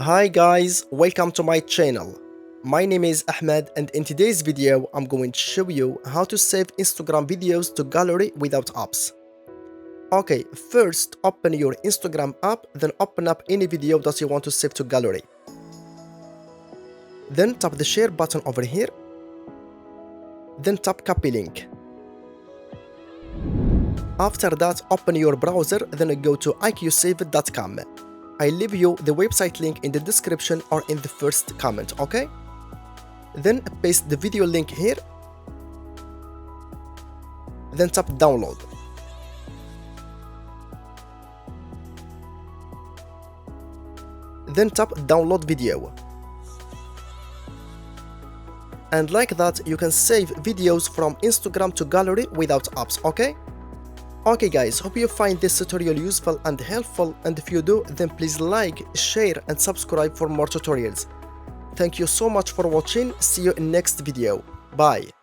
Hi guys, welcome to my channel. My name is Ahmed and in today's video I'm going to show you how to save Instagram videos to gallery without apps. Okay, first open your Instagram app, then open up any video that you want to save to gallery. Then tap the share button over here. Then tap copy link. After that, open your browser, then go to iqsave.com. I leave you the website link in the description or in the first comment, okay? Then paste the video link here. Then tap download. Then tap download video. And like that, you can save videos from Instagram to gallery without apps, okay? Okay guys, hope you find this tutorial useful and helpful, and if you do, then please like, share and subscribe for more tutorials. Thank you so much for watching, see you in next video, bye.